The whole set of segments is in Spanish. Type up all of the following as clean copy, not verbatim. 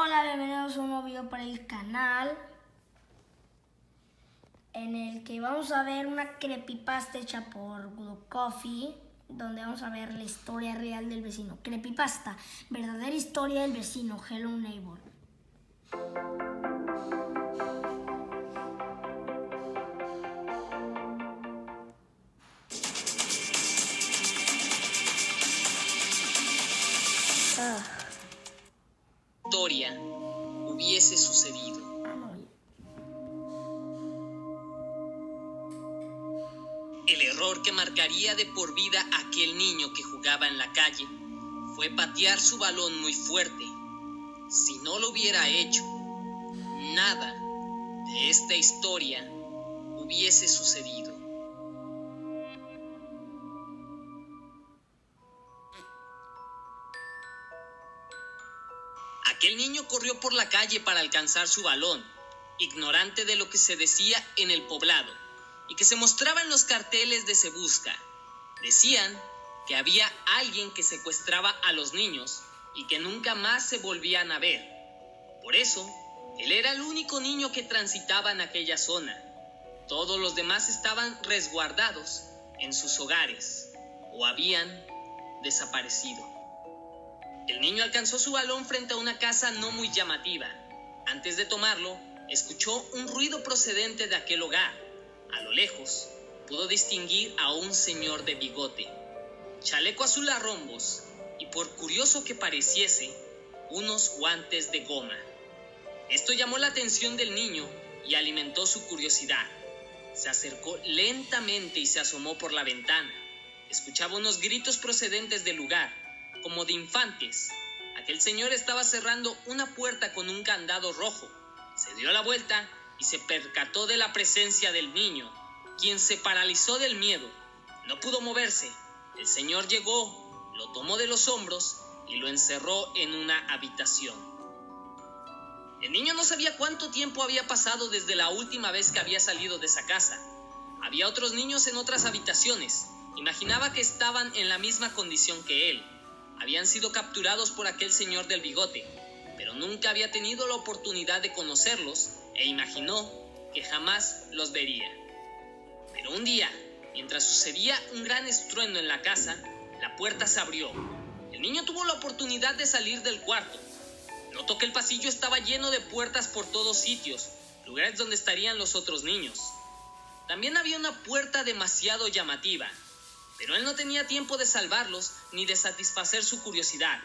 Hola, bienvenidos a un nuevo video para el canal en el que vamos a ver una creepypasta hecha por Good Coffee, donde vamos a ver la historia real del vecino. Creepypasta, verdadera historia del vecino, Hello Neighbor. Historia hubiese sucedido. El error que marcaría de por vida a aquel niño que jugaba en la calle fue patear su balón muy fuerte. Si no lo hubiera hecho, nada de esta historia hubiese sucedido. Aquel niño corrió por la calle para alcanzar su balón, ignorante de lo que se decía en el poblado y que se mostraba en los carteles de Se Busca. Decían que había alguien que secuestraba a los niños y que nunca más se volvían a ver. Por eso, él era el único niño que transitaba en aquella zona. Todos los demás estaban resguardados en sus hogares o habían desaparecido. El niño alcanzó su balón frente a una casa no muy llamativa. Antes de tomarlo, escuchó un ruido procedente de aquel hogar. A lo lejos, pudo distinguir a un señor de bigote, chaleco azul a rombos y, por curioso que pareciese, unos guantes de goma. Esto llamó la atención del niño y alimentó su curiosidad. Se acercó lentamente y se asomó por la ventana. Escuchaba unos gritos procedentes del lugar, como de infantes. Aquel señor estaba cerrando una puerta con un candado rojo. Se dio la vuelta y se percató de la presencia del niño, quien se paralizó del miedo. No pudo moverse. El señor llegó, lo tomó de los hombros y lo encerró en una habitación. El niño no sabía cuánto tiempo había pasado desde la última vez que había salido de esa casa. Había otros niños en otras habitaciones. Imaginaba que estaban en la misma condición que él. Habían sido capturados por aquel señor del bigote, pero nunca había tenido la oportunidad de conocerlos e imaginó que jamás los vería. Pero un día, mientras sucedía un gran estruendo en la casa, la puerta se abrió. El niño tuvo la oportunidad de salir del cuarto. Notó que el pasillo estaba lleno de puertas por todos sitios, lugares donde estarían los otros niños. También había una puerta demasiado llamativa, pero él no tenía tiempo de salvarlos ni de satisfacer su curiosidad.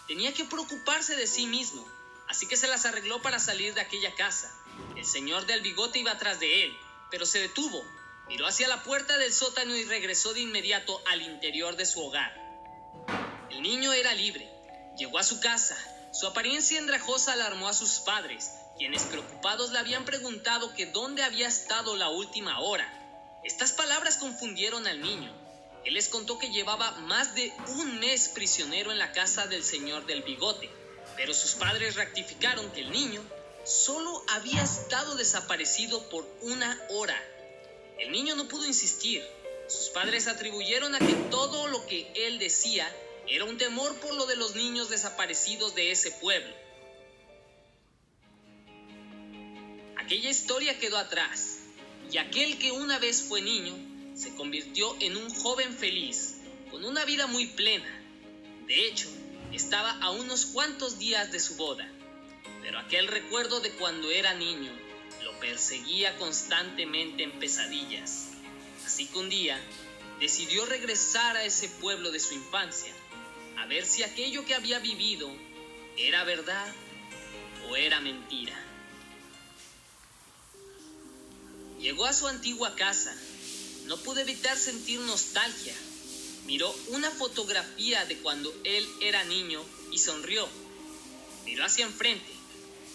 Tenía que preocuparse de sí mismo, así que se las arregló para salir de aquella casa. El señor del bigote iba atrás de él, pero se detuvo, miró hacia la puerta del sótano y regresó de inmediato al interior de su hogar. El niño era libre. Llegó a su casa. Su apariencia andrajosa alarmó a sus padres, quienes preocupados le habían preguntado que dónde había estado la última hora. Estas palabras confundieron al niño. Él les contó que llevaba más de un mes prisionero en la casa del señor del bigote, pero sus padres rectificaron que el niño solo había estado desaparecido por una hora. El niño no pudo insistir. Sus padres atribuyeron a que todo lo que él decía era un temor por lo de los niños desaparecidos de ese pueblo. Aquella historia quedó atrás, y aquel que una vez fue niño se convirtió en un joven feliz, con una vida muy plena. De hecho, estaba a unos cuantos días de su boda, pero aquel recuerdo de cuando era niño lo perseguía constantemente en pesadillas. Así que un día decidió regresar a ese pueblo de su infancia, a ver si aquello que había vivido era verdad o era mentira. Llegó a su antigua casa. No pudo evitar sentir nostalgia. Miró una fotografía de cuando él era niño y sonrió. Miró hacia enfrente,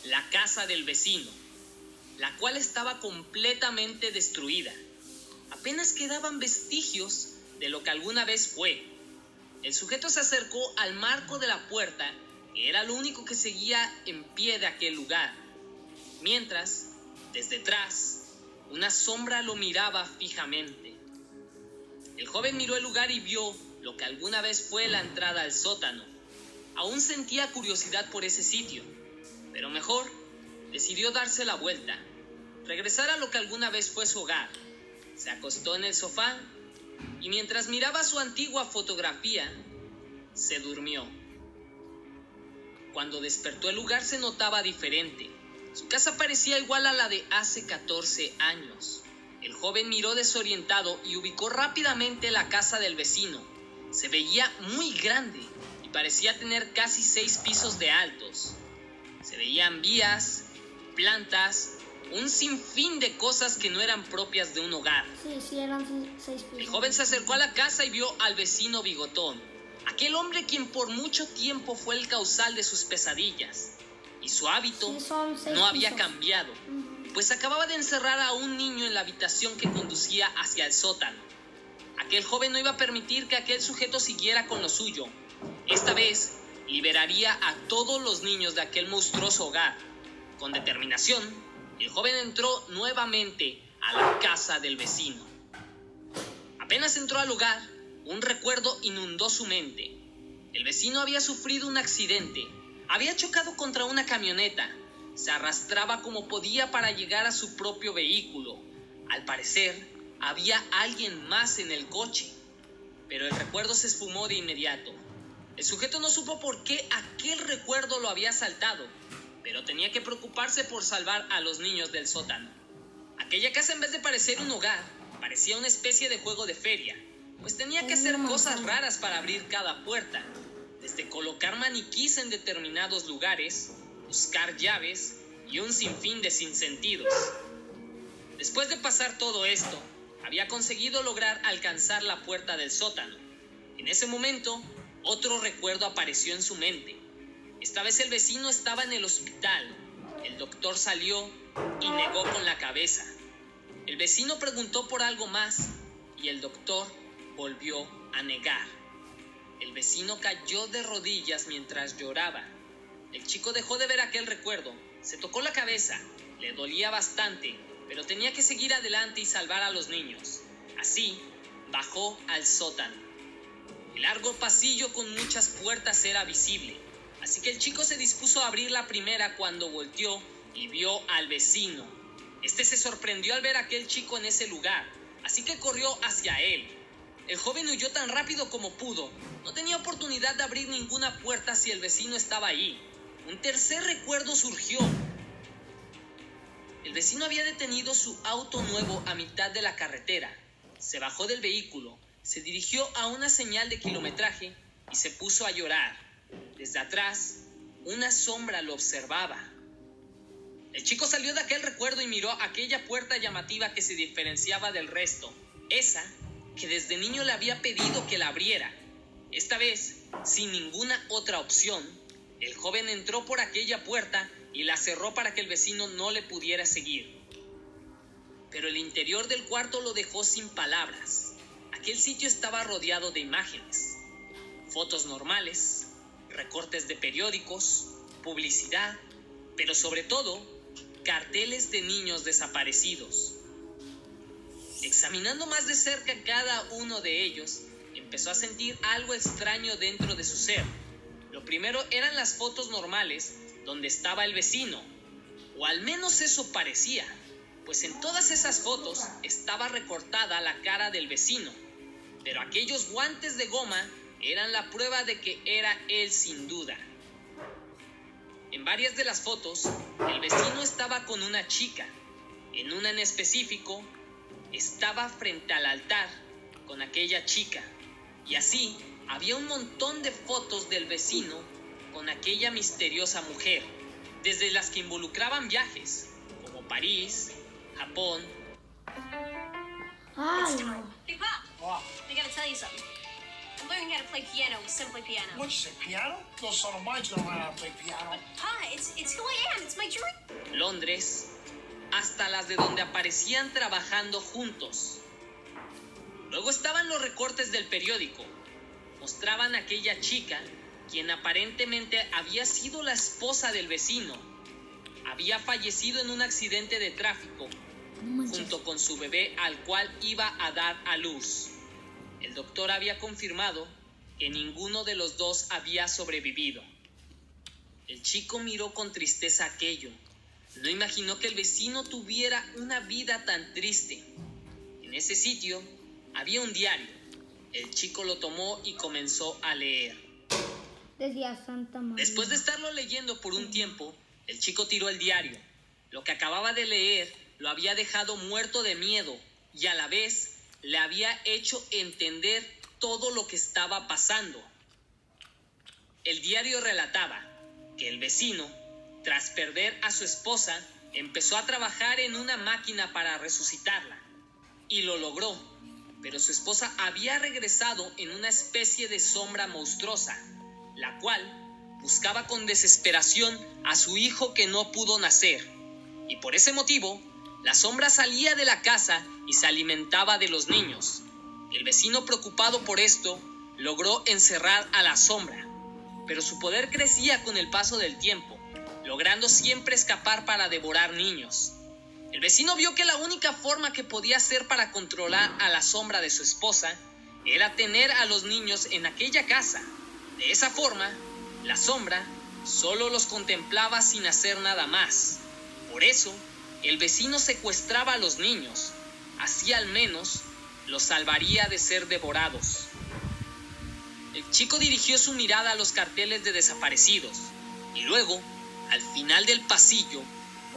la casa del vecino, la cual estaba completamente destruida. Apenas quedaban vestigios de lo que alguna vez fue. El sujeto se acercó al marco de la puerta, que era lo único que seguía en pie de aquel lugar. Mientras, desde atrás, una sombra lo miraba fijamente. El joven miró el lugar y vio lo que alguna vez fue la entrada al sótano. Aún sentía curiosidad por ese sitio. pero mejor decidió darse la vuelta, regresar a lo que alguna vez fue su hogar. Se acostó en el sofá y mientras miraba su antigua fotografía, se durmió. Cuando despertó, el lugar se notaba diferente. Su casa parecía igual a la de hace 14 años. El joven miró desorientado y ubicó rápidamente la casa del vecino. Se veía muy grande y parecía tener casi 6 pisos de altos. Se veían vías, plantas, un sinfín de cosas que no eran propias de un hogar. Sí, eran 6 pisos. El joven se acercó a la casa y vio al vecino bigotón, aquel hombre quien por mucho tiempo fue el causal de sus pesadillas. Y su hábito no había cambiado, pues acababa de encerrar a un niño en la habitación que conducía hacia el sótano. Aquel joven no iba a permitir que aquel sujeto siguiera con lo suyo. Esta vez liberaría a todos los niños de aquel monstruoso hogar. Con determinación, el joven entró nuevamente a la casa del vecino. Apenas entró al lugar, un recuerdo inundó su mente. El vecino había sufrido un accidente. Había chocado contra una camioneta. Se arrastraba como podía para llegar a su propio vehículo. Al parecer, había alguien más en el coche. Pero el recuerdo se esfumó de inmediato. El sujeto no supo por qué aquel recuerdo lo había asaltado, pero tenía que preocuparse por salvar a los niños del sótano. Aquella casa, en vez de parecer un hogar, parecía una especie de juego de feria, pues tenía que hacer cosas raras para abrir cada puerta, desde colocar maniquís en determinados lugares, buscar llaves y un sinfín de sinsentidos. Después de pasar todo esto, había conseguido lograr alcanzar la puerta del sótano. En ese momento, otro recuerdo apareció en su mente. Esta vez el vecino estaba en el hospital. El doctor salió y negó con la cabeza. El vecino preguntó por algo más y el doctor volvió a negar. El vecino cayó de rodillas mientras lloraba. El chico dejó de ver aquel recuerdo, se tocó la cabeza, le dolía bastante, pero tenía que seguir adelante y salvar a los niños. Así, bajó al sótano. El largo pasillo con muchas puertas era visible, así que el chico se dispuso a abrir la primera cuando volteó y vio al vecino. Este se sorprendió al ver a aquel chico en ese lugar, así que corrió hacia él. El joven huyó tan rápido como pudo. No tenía oportunidad de abrir ninguna puerta si el vecino estaba ahí. Un tercer recuerdo surgió. El vecino había detenido su auto nuevo a mitad de la carretera. Se bajó del vehículo, se dirigió a una señal de kilometraje y se puso a llorar. Desde atrás, una sombra lo observaba. El chico salió de aquel recuerdo y miró aquella puerta llamativa que se diferenciaba del resto. Esa que desde niño le había pedido que la abriera. Esta vez, sin ninguna otra opción, el joven entró por aquella puerta y la cerró para que el vecino no le pudiera seguir. Pero el interior del cuarto lo dejó sin palabras. Aquel sitio estaba rodeado de imágenes, fotos normales, recortes de periódicos, publicidad, pero sobre todo, carteles de niños desaparecidos. Examinando más de cerca cada uno de ellos, empezó a sentir algo extraño dentro de su ser. Lo primero eran las fotos normales donde estaba el vecino, o al menos eso parecía, pues en todas esas fotos estaba recortada la cara del vecino, pero aquellos guantes de goma eran la prueba de que era él sin duda. En varias de las fotos, el vecino estaba con una chica. En una en específico, estaba frente al altar con aquella chica. Y así, había un montón de fotos del vecino con aquella misteriosa mujer, desde las que involucraban viajes, como París, Japón. Ay, no. Hey, Pop, I gotta tell you something. I'm learning how to play piano with Simply Piano. What, you say, piano? No son of mine's gonna learn how to play piano. But, Pa, it's who I am. It's my dream. Londres, hasta las de donde aparecían trabajando juntos. Luego estaban los recortes del periódico. Mostraban a aquella chica, quien aparentemente había sido la esposa del vecino. Había fallecido en un accidente de tráfico, junto con su bebé al cual iba a dar a luz. El doctor había confirmado que ninguno de los dos había sobrevivido. El chico miró con tristeza aquello. No imaginó que el vecino tuviera una vida tan triste. En ese sitio había un diario. El chico lo tomó y comenzó a leer. Decía Santa María. Después de estarlo leyendo por un tiempo, el chico tiró el diario. Lo que acababa de leer lo había dejado muerto de miedo y a la vez le había hecho entender todo lo que estaba pasando. El diario relataba que el vecino, tras perder a su esposa, empezó a trabajar en una máquina para resucitarla. Y lo logró, pero su esposa había regresado en una especie de sombra monstruosa, la cual buscaba con desesperación a su hijo que no pudo nacer. Y por ese motivo, la sombra salía de la casa y se alimentaba de los niños. El vecino, preocupado por esto, logró encerrar a la sombra, pero su poder crecía con el paso del tiempo, logrando siempre escapar para devorar niños. El vecino vio que la única forma que podía hacer para controlar a la sombra de su esposa era tener a los niños en aquella casa. De esa forma, la sombra solo los contemplaba sin hacer nada más. Por eso, el vecino secuestraba a los niños. Así al menos los salvaría de ser devorados. El chico dirigió su mirada a los carteles de desaparecidos y luego, al final del pasillo,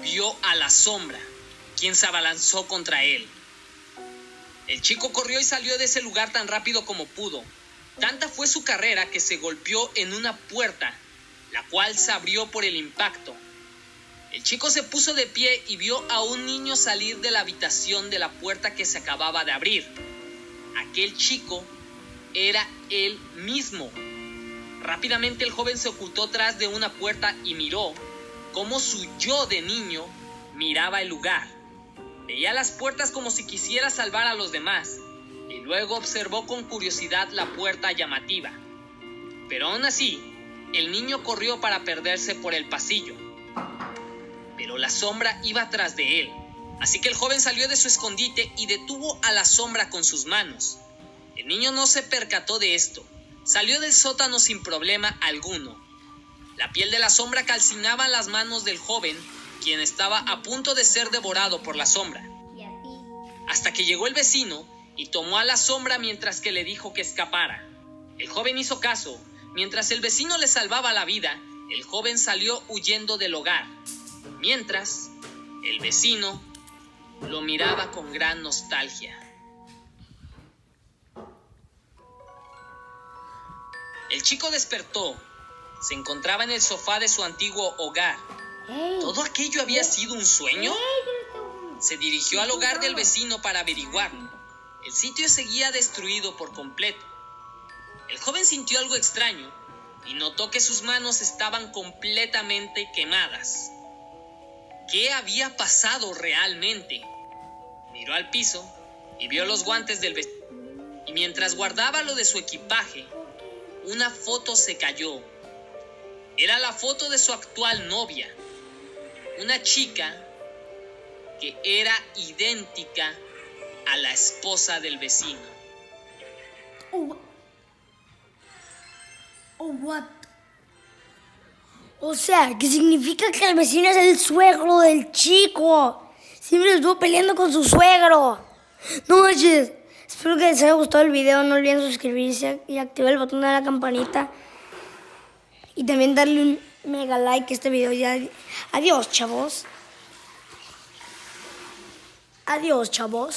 vio a la sombra, quien se abalanzó contra él. El chico corrió y salió de ese lugar tan rápido como pudo. Tanta fue su carrera que se golpeó en una puerta, la cual se abrió por el impacto. El chico se puso de pie y vio a un niño salir de la habitación de la puerta que se acababa de abrir. Aquel chico era él mismo. Rápidamente el joven se ocultó tras de una puerta y miró cómo su yo de niño miraba el lugar. Veía las puertas como si quisiera salvar a los demás y luego observó con curiosidad la puerta llamativa. Pero aún así, el niño corrió para perderse por el pasillo. Pero la sombra iba tras de él, así que el joven salió de su escondite y detuvo a la sombra con sus manos. El niño no se percató de esto. Salió del sótano sin problema alguno. La piel de la sombra calcinaba las manos del joven, quien estaba a punto de ser devorado por la sombra. Hasta que llegó el vecino y tomó a la sombra mientras que le dijo que escapara. El joven hizo caso. Mientras el vecino le salvaba la vida, el joven salió huyendo del hogar. Mientras, el vecino lo miraba con gran nostalgia. El chico despertó. Se encontraba en el sofá de su antiguo hogar. ¿Todo aquello había sido un sueño? Se dirigió al hogar del vecino para averiguarlo. El sitio seguía destruido por completo. El joven sintió algo extraño y notó que sus manos estaban completamente quemadas. ¿Qué había pasado realmente? Miró al piso y vio los guantes del vecino. Y mientras guardaba lo de su equipaje, una foto se cayó. Era la foto de su actual novia, una chica que era idéntica a la esposa del vecino. What? O sea, ¿qué significa que el vecino es el suegro del chico? Siempre estuvo peleando con su suegro. No manches. Espero que les haya gustado el video. No olviden suscribirse y activar el botón de la campanita. Y también darle un mega like a este video. Adiós, chavos. Adiós, chavos.